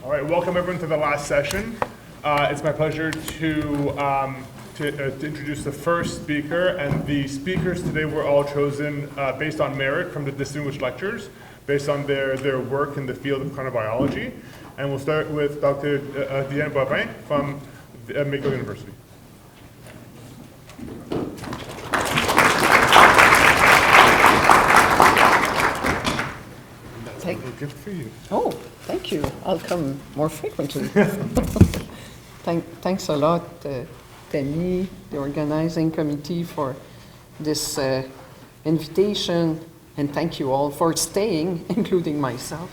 All right, welcome everyone to the last session. It's my pleasure to introduce the first speaker, and the speakers today were all chosen based on merit from the distinguished lectures, based on their work in the field of chronobiology. And we'll start with Dr. Diane Boivin from McGill University. Good for you. Oh, thank you. I'll come more frequently. Thanks a lot, Temi, the organizing committee, for this invitation, and thank you all for staying, including myself.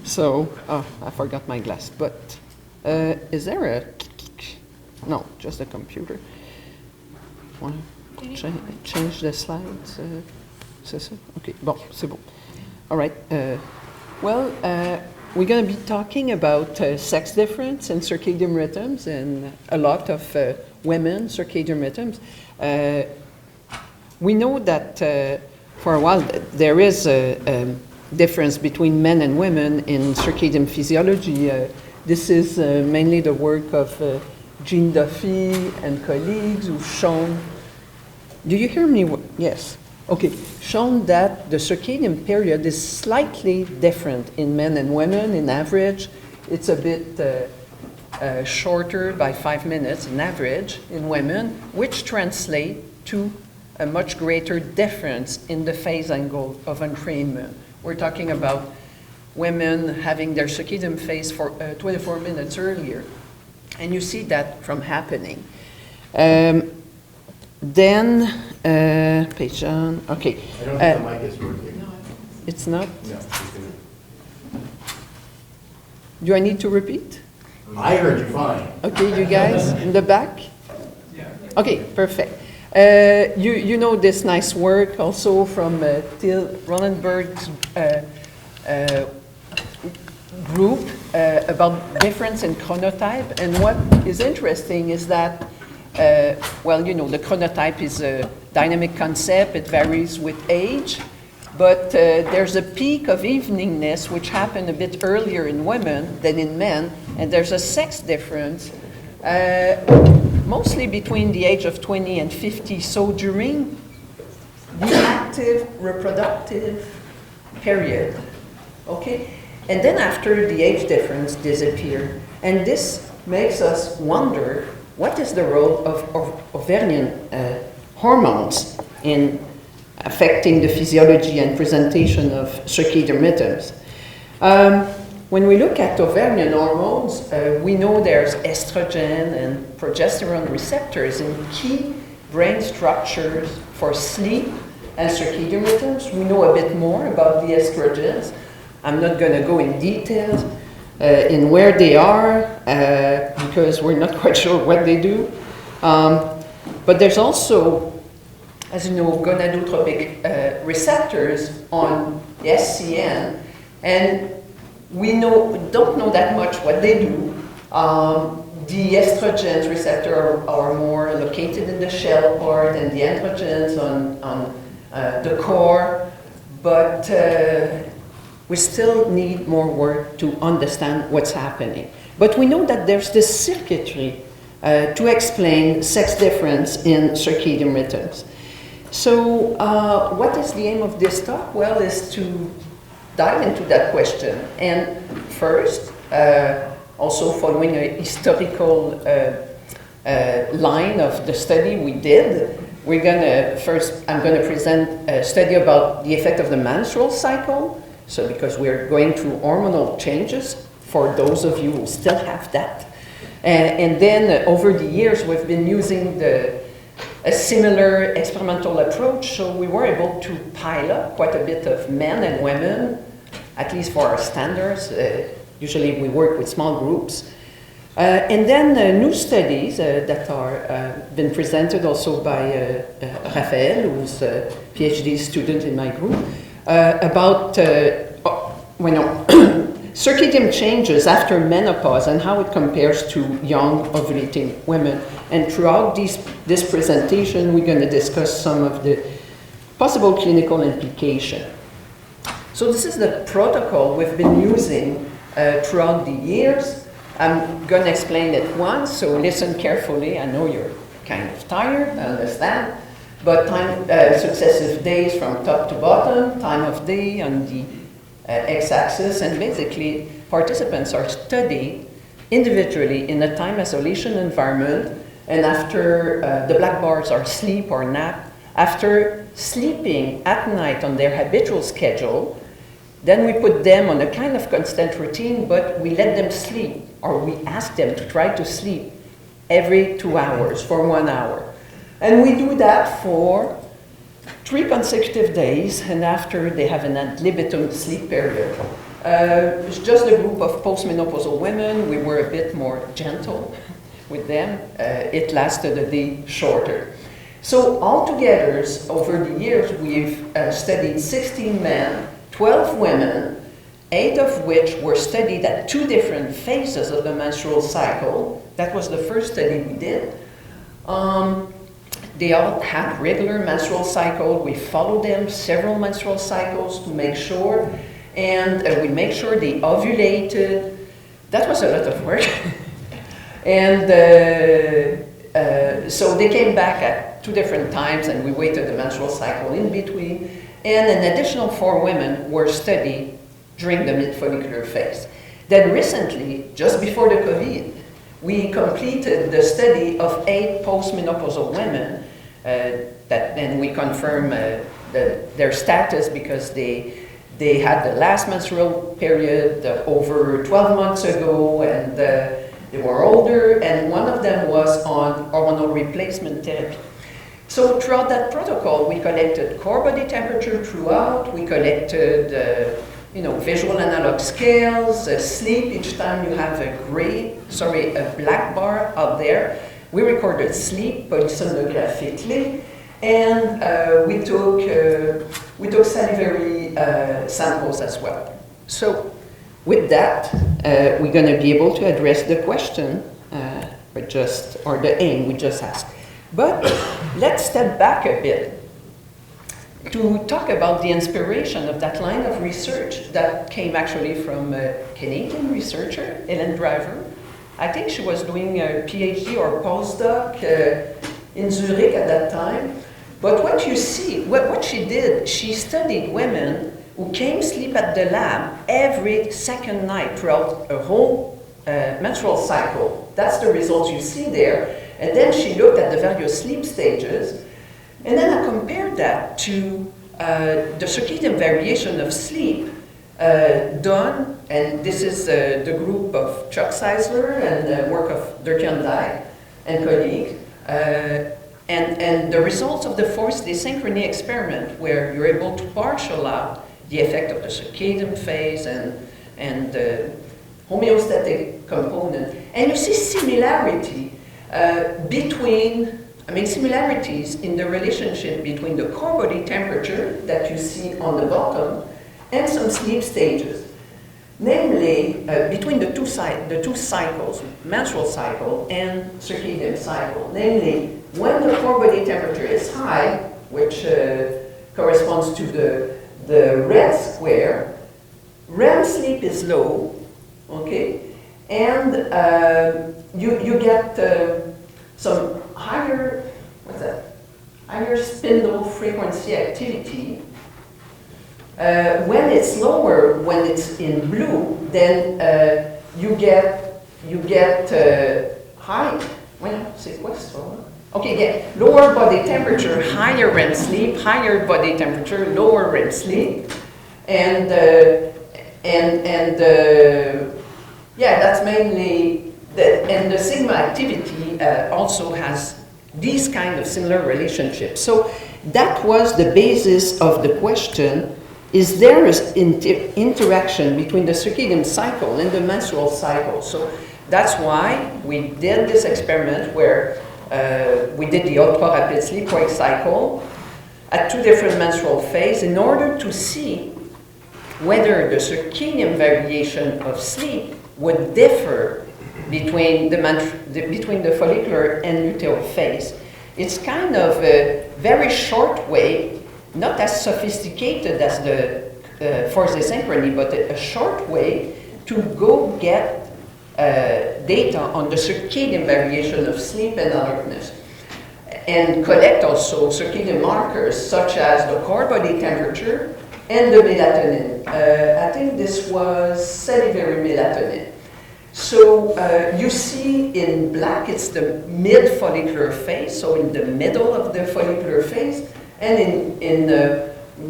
So, I forgot my glass, but is there a... No, just a computer. Want to change the slides? C'est ça? OK, bon, c'est bon. All right. We're going to be talking about sex difference in circadian rhythms and a lot of women's circadian rhythms. We know that for a while there is a difference between men and women in circadian physiology. This is mainly the work of Jean Duffy and colleagues who've shown... Do you hear me? Yes. Okay, shown that the circadian period is slightly different in men and women. In average, it's a bit shorter by 5 minutes in average in women, which translate to a much greater difference in the phase angle of entrainment. We're talking about women having their circadian phase for 24 minutes earlier, and you see that from happening. Then, page on, okay. I don't think the mic is working. It's not? No. Do I need to repeat? I heard you fine. Okay, you guys in the back? Yeah. Okay, perfect. You know this nice work also from Till Ronenberg's group about difference in chronotype. And what is interesting is that the chronotype is a dynamic concept. It varies with age, but there's a peak of eveningness which happened a bit earlier in women than in men, and there's a sex difference, mostly between the age of 20 and 50, so during the active reproductive period, okay? And then after the age difference disappears, and this makes us wonder, what is the role of ovarian hormones in affecting the physiology and presentation of circadian rhythms? When we look at ovarian hormones, we know there's estrogen and progesterone receptors in key brain structures for sleep and circadian rhythms. We know a bit more about the estrogens. I'm not going to go in details in where they are, because we're not quite sure what they do. But there's also, as you know, gonadotropic receptors on the SCN, and we don't know that much what they do. The estrogens receptor are more located in the shell part, and the androgens on the core, but we still need more work to understand what's happening. But we know that there's this circuitry to explain sex difference in circadian rhythms. So what is the aim of this talk? Well, is to dive into that question. And first, also following a historical line of the study we did, I'm going to present a study about the effect of the menstrual cycle. So because we're going through hormonal changes, for those of you who still have that. And then over the years, we've been using a similar experimental approach, so we were able to pile up quite a bit of men and women, at least for our standards. Usually we work with small groups. And then new studies that are been presented also by Raphael, who's a PhD student in my group, about circadian changes after menopause and how it compares to young ovulating women. And throughout this presentation, we're going to discuss some of the possible clinical implications. So this is the protocol we've been using throughout the years. I'm going to explain it once, so listen carefully. I know you're kind of tired, I understand. But successive days from top to bottom, time of day on the x-axis, and basically participants are studied individually in a time isolation environment, and after the black bars are sleep or nap, after sleeping at night on their habitual schedule, then we put them on a kind of constant routine, but we let them sleep, or we ask them to try to sleep every 2 hours for 1 hour. And we do that for 3 consecutive days, and after they have an ad libitum sleep period. It's just a group of postmenopausal women. We were a bit more gentle with them. It lasted a day shorter. So altogether, over the years, we've studied 16 men, 12 women, 8 of which were studied at 2 different phases of the menstrual cycle. That was the first study we did. They all had regular menstrual cycle. We followed them several menstrual cycles to make sure, and we make sure they ovulated. That was a lot of work. And so they came back at 2 different times, and we waited the menstrual cycle in between. And an additional 4 women were studied during the mid-follicular phase. Then recently, just before the COVID, we completed the study of 8 postmenopausal women that then we confirm their status because they had the last menstrual period over 12 months ago, and they were older, and one of them was on hormonal replacement therapy. So throughout that protocol, we collected core body temperature throughout, we collected visual analog scales, sleep. Each time you have a black bar out there. We recorded sleep polysomnographically, and we took salivary samples as well. So with that, we're going to be able to address the question, or the aim we just asked. But let's step back a bit to talk about the inspiration of that line of research that came actually from a Canadian researcher, Ellen Driver. I think she was doing a PhD or postdoc in Zurich at that time. But what you see, what she did, she studied women who came sleep at the lab every second night throughout a whole menstrual cycle. That's the results you see there. And then she looked at the various sleep stages. And then I compared that to the circadian variation of sleep done, and this is the group of Chuck Seisler and the work of Dirk Jan Dijk and colleagues. And the results of the forced desynchrony experiment, where you're able to partial out the effect of the circadian phase and the homeostatic component. And you see similarity similarities in the relationship between the core body temperature that you see on the bottom and some sleep stages. Namely, between the two cycles, menstrual cycle and circadian cycle. Namely, when the core body temperature is high, which corresponds to the red square, REM sleep is low, okay? And you get some higher spindle frequency activity. When it's lower, when it's in blue, then you get high. Well, c'est quoi ça? Okay, yeah, lower body temperature, higher REM sleep, higher body temperature, lower REM sleep, and that's mainly. And the sigma activity also has these kind of similar relationships. So that was the basis of the question: is there an interaction between the circadian cycle and the menstrual cycle? So that's why we did this experiment where we did the ultra rapid sleep-wake cycle at 2 different menstrual phases in order to see whether the circadian variation of sleep would differ between the follicular and luteal phase. It's kind of a very short way, not as sophisticated as the forced asynchrony, but a short way to go get data on the circadian variation of sleep and alertness, and collect also circadian markers such as the core body temperature and the melatonin. I think this was salivary melatonin. So you see in black, it's the mid-follicular phase, so in the middle of the follicular phase, and in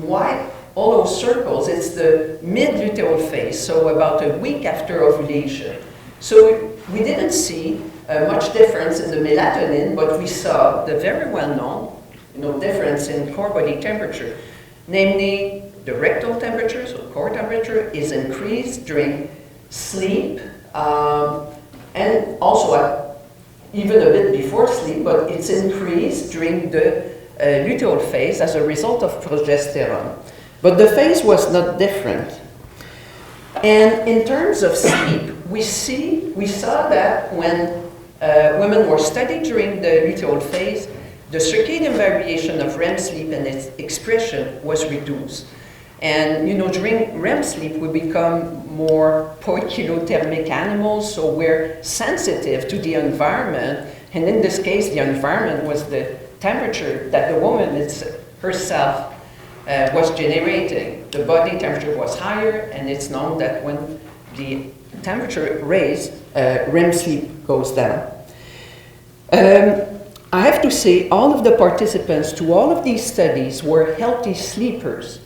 white, all those circles, it's the mid-luteal phase, so about a week after ovulation. So we didn't see much difference in the melatonin, but we saw the very well-known difference in core body temperature. Namely, the rectal temperature, so core temperature, is increased during sleep, and also even a bit before sleep, but it's increased during the luteal phase as a result of progesterone. But the phase was not different. And in terms of sleep, we saw that when women were studied during the luteal phase, the circadian variation of REM sleep and its expression was reduced. And during REM sleep, we become more poikilothermic animals, so we're sensitive to the environment. And in this case, the environment was the temperature that the woman herself was generating. The body temperature was higher, and it's known that when the temperature raised, REM sleep goes down. I have to say, all of the participants to all of these studies were healthy sleepers,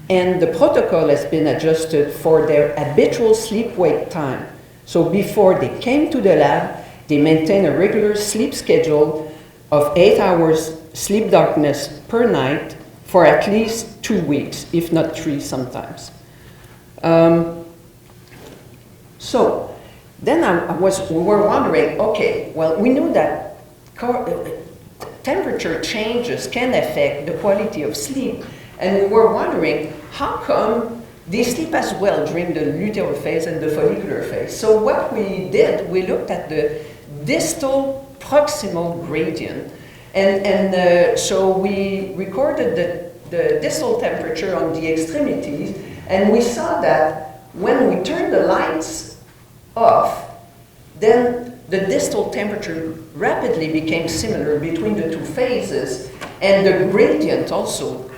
and the protocol has been adjusted for their habitual sleep-wake time. So before they came to the lab, they maintained a regular sleep schedule of 8 hours sleep darkness per night for at least 2 weeks, if not 3 sometimes. So then we were wondering, okay, well, we knew that temperature changes can affect the quality of sleep, and we were wondering, how come they sleep as well during the luteal phase and the follicular phase? So what we did, we looked at the distal proximal gradient, and so we recorded the distal temperature on the extremities, and we saw that when we turned the lights off, then the distal temperature rapidly became similar between the two phases, and the gradient also,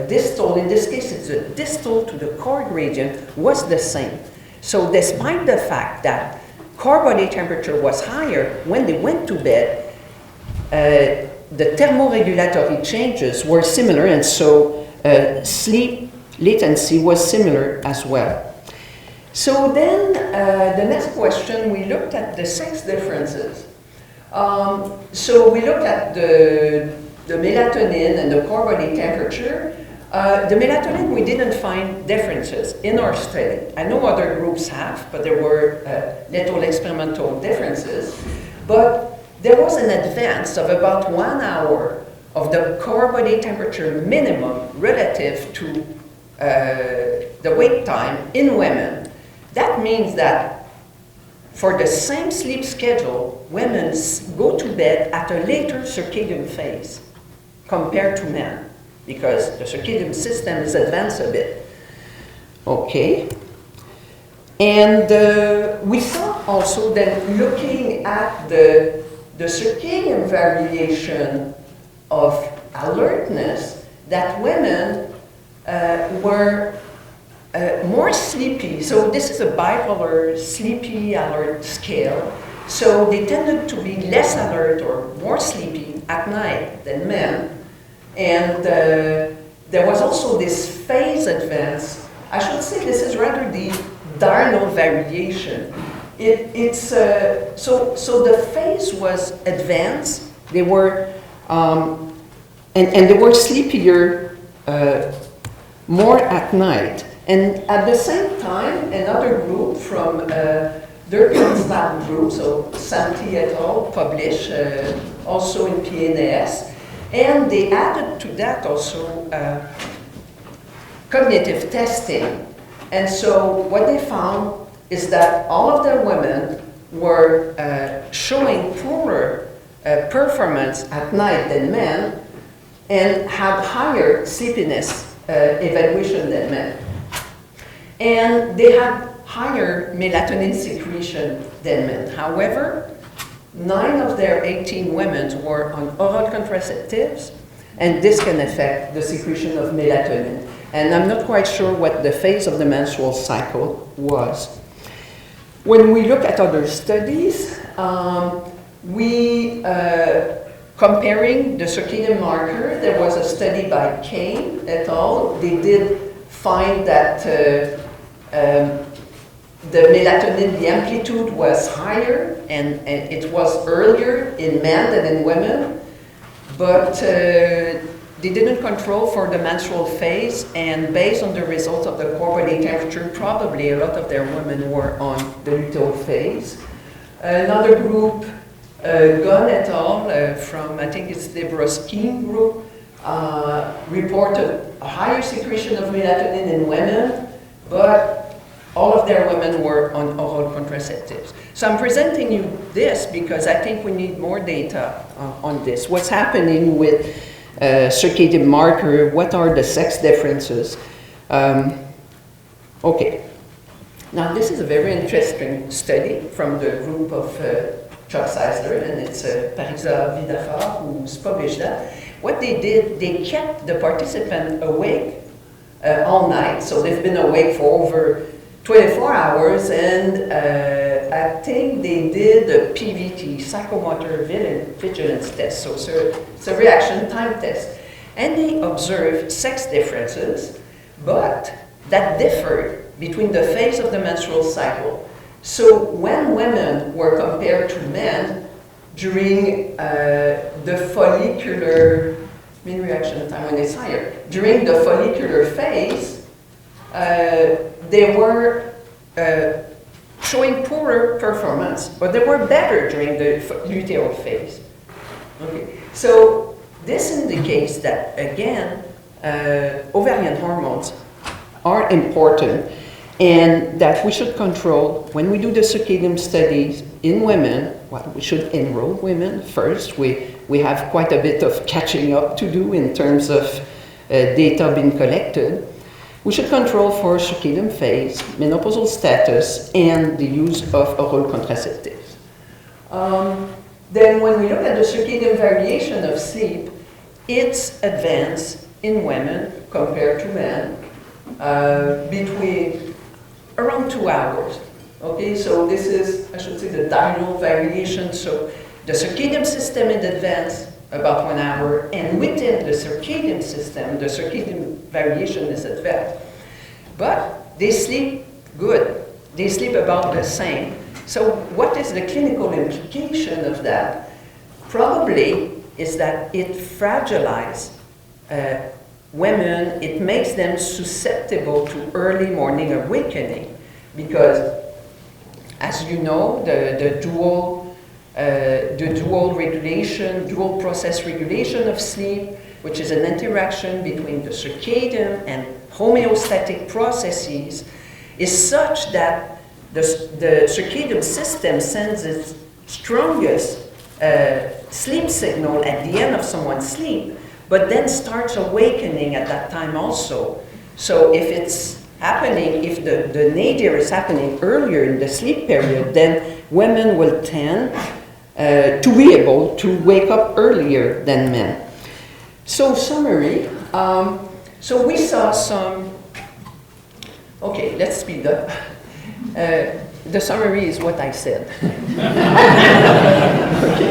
distal, in this case it's a distal to the core gradient, was the same. So despite the fact that core body temperature was higher, when they went to bed, the thermoregulatory changes were similar, and so sleep latency was similar as well. So then, the next question, we looked at the sex differences. So we looked at the melatonin and the core body temperature. The melatonin, we didn't find differences in our study. I know other groups have, but there were little experimental differences. But there was an advance of about 1 hour of the core body temperature minimum relative to the wake time in women. That means that for the same sleep schedule, women go to bed at a later circadian phase compared to men, because the circadian system is advanced a bit. Okay. And we saw also that looking at the circadian variation of alertness, that women were more sleepy. So this is a bipolar sleepy alert scale. So they tended to be less alert or more sleepy at night than men. And there was also this phase advance. I should say this is rather the diurnal variation. So the phase was advanced. They were, and they were sleepier more at night. And at the same time, another group from Durkin's lab group, so Santi et al., published also in PNAS, and they added to that also cognitive testing. And so what they found is that all of the women were showing poorer performance at night than men, and had higher sleepiness evaluation than men. And they had higher melatonin secretion than men. However, 9 of their 18 women were on oral contraceptives, and this can affect the secretion of melatonin. And I'm not quite sure what the phase of the menstrual cycle was. When we look at other studies, comparing the circadian marker, there was a study by Kane et al. They did find that the melatonin, the amplitude was higher, and it was earlier in men than in women, but they didn't control for the menstrual phase, and based on the results of the core body temperature, probably a lot of their women were on the luteal phase. Another group, Gunn et al. From, I think it's the Broskine group, reported a higher secretion of melatonin in women, but all of their women were on oral contraceptives. So I'm presenting you this because I think we need more data on this. What's happening with circadian marker? What are the sex differences? Okay. Now this is a very interesting study from the group of Chuck Seisler, and it's Parisa Vidafar who's published that. What they did, they kept the participant awake all night, so they've been awake for over 24 hours, and I think they did a PVT, psychomotor vigilance test, so it's a reaction time test. And they observed sex differences, but that differed between the phase of the menstrual cycle. So when women were compared to men during the follicular, mean reaction time when it's higher, during the follicular phase, they were showing poorer performance, but they were better during the luteal phase. Okay. So this indicates that, again, ovarian hormones are important, and that we should control, when we do the circadian studies in women, well, we should enroll women first. We have quite a bit of catching up to do in terms of data being collected. We should control for circadian phase, menopausal status, and the use of oral contraceptives. Then when we look at the circadian variation of sleep, it's advanced in women compared to men between around 2 hours. Okay, so this is, I should say, the diurnal variation. So the circadian system is advanced about 1 hour, and within the circadian system, the circadian variation is advanced. But they sleep good. They sleep about the same. So what is the clinical implication of that? Probably is that it fragilizes women, it makes them susceptible to early morning awakening, because, as you know, the dual regulation, dual process regulation of sleep, which is an interaction between the circadian and homeostatic processes, is such that the circadian system sends its strongest sleep signal at the end of someone's sleep, but then starts awakening at that time also. So if it's happening, if the nadir is happening earlier in the sleep period, then women will tend to be able to wake up earlier than men. So summary, so we saw some, okay, let's speed up. The summary is what I said. Okay.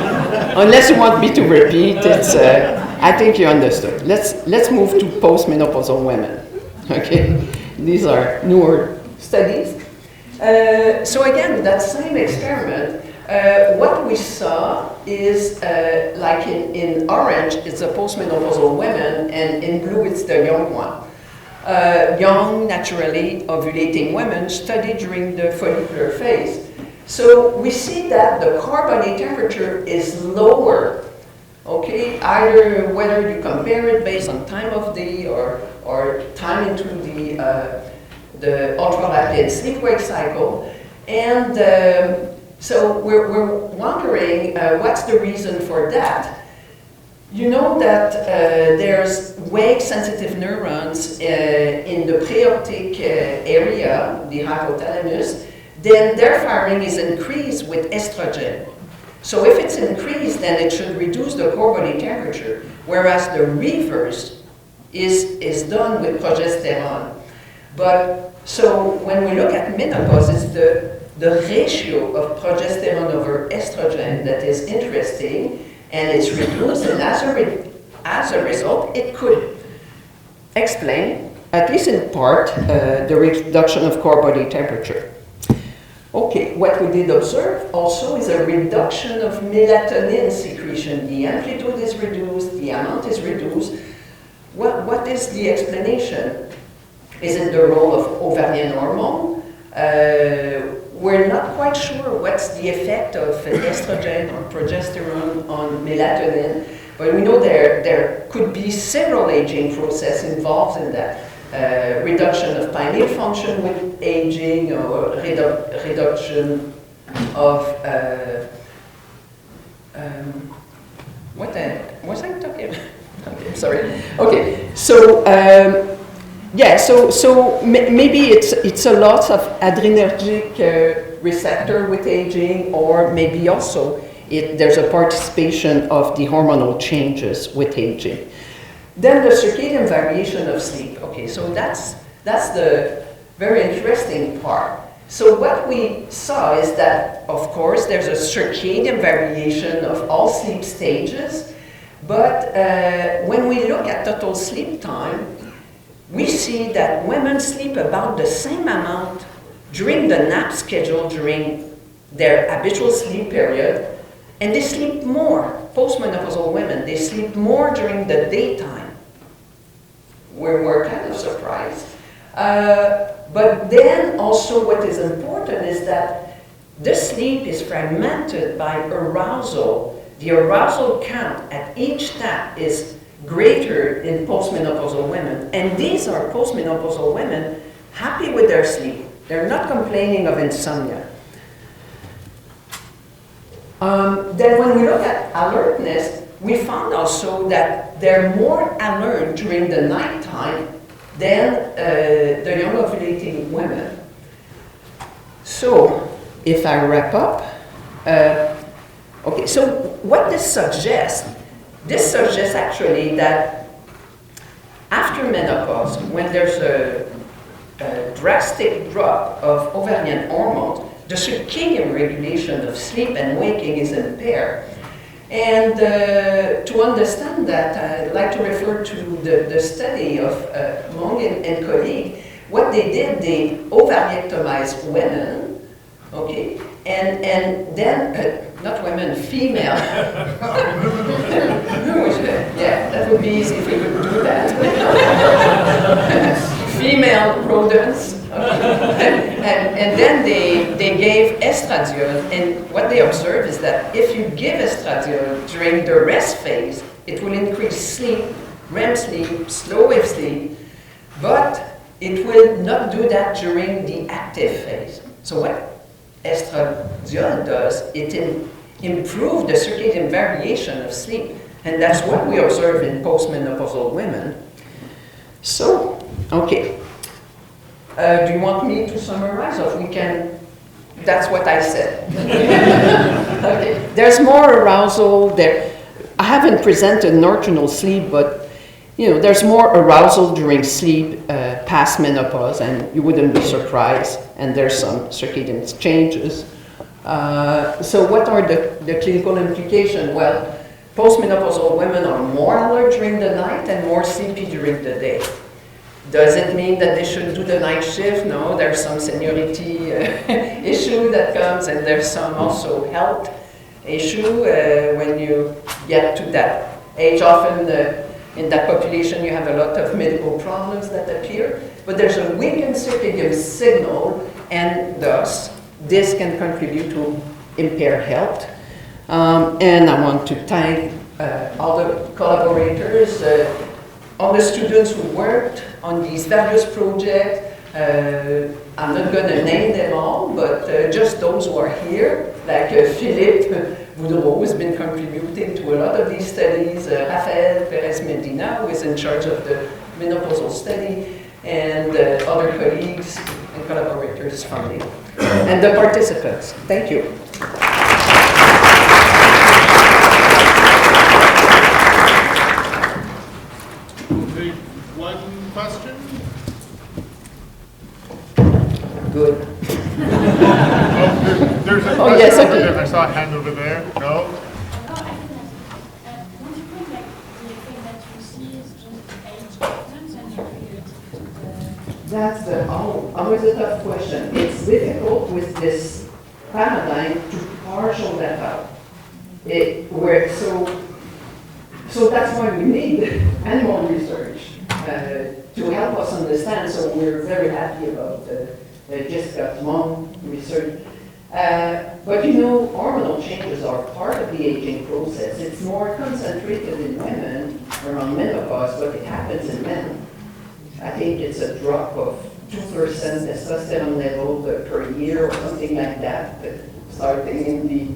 Unless you want me to repeat, it's, I think you understood. Let's move to postmenopausal women. Okay, these are newer studies. So again, that same experiment, what we saw is, like in orange, it's the postmenopausal women, and in blue, it's the young one. Young, naturally ovulating women studied during the follicular phase. So we see that the core body temperature is lower, okay? Either whether you compare it based on time of day or time into the ultraviolet sleep-wake cycle. And so we're wondering what's the reason for that? You know that there's wake-sensitive neurons in the preoptic area, the hypothalamus, then their firing is increased with estrogen. So if it's increased, then it should reduce the core body temperature, whereas the reverse is done with progesterone. But so when we look at menopause, it's the ratio of progesterone over estrogen that is interesting, and it's reduced, and as a result, it could explain, at least in part, the reduction of core body temperature. Okay, what we did observe also is a reduction of melatonin secretion. The amplitude is reduced, the amount is reduced. Well, what is the explanation? Is it the role of ovarian hormone? We're not quite sure what's the effect of estrogen or progesterone on melatonin, but we know there could be several aging processes involved in that. Reduction of pineal function with aging, or reduction of what was I talking about? Okay, sorry. Okay, so yeah, so maybe it's a loss of adrenergic receptor with aging, or maybe also there's a participation of the hormonal changes with aging. Then the circadian variation of sleep. Okay, so that's the very interesting part. So what we saw is that, of course, there's a circadian variation of all sleep stages, but when we look at total sleep time, we see that women sleep about the same amount during the nap schedule during their habitual sleep period, and they sleep more. Postmenopausal women, they sleep more during the daytime. We're kind of surprised. But then also what is important is that the sleep is fragmented by arousal. The arousal count at each nap is greater in postmenopausal women. And these are postmenopausal women happy with their sleep. They're not complaining of insomnia. Then when we look at alertness, we found also that they're more alert during the nighttime than the young ovulating women. So, if I wrap up, okay, so what this suggests actually that after menopause, when there's a drastic drop of ovarian hormones, the circadian regulation of sleep and waking is impaired. And to understand that, I'd like to refer to the study of Mong and colleague. What they did, they ovariectomized women, okay, and then, not women, female. Yeah, that would be easy if we could do that. Female rodents. And then they gave estradiol, and what they observed is that if you give estradiol during the rest phase, it will increase sleep, REM sleep, slow wave sleep, but it will not do that during the active phase. So what estradiol does, it improves the circadian variation of sleep, and that's what we observe in postmenopausal women. So, okay. Do you want me to summarize, or we can? That's what I said. Okay. There's more arousal there. I haven't presented nocturnal sleep, but there's more arousal during sleep past menopause, and you wouldn't be surprised. And there's some circadian changes. So what are the clinical implications? Well, postmenopausal women are more alert during the night and more sleepy during the day. Does it mean that they should do the night shift? No, there's some seniority issue that comes, and there's some also health issue when you get to that age. Often in that population you have a lot of medical problems that appear, but there's a weakened circadian signal, and thus this can contribute to impaired health. And I want to thank all the collaborators, all the students who worked on these various projects. I'm not going to name them all, but just those who are here, like Philippe who have always been contributing to a lot of these studies, Rafael Perez Medina, who is in charge of the menopausal study, and other colleagues and collaborators from me, and the participants. Thank you. We'll take one question. Good. There's a Oh, question yes, over okay. there. I saw a hand over there. No? That's always a tough question. It's difficult with this paradigm to partial that out. So that's why we need animal research to help us understand. So we're very happy about Jessica Tmong research. But you know, hormonal changes are part of the aging process. It's more concentrated in women around menopause, but it happens in men. I think it's a drop of 2% testosterone level per year or something like that, starting in the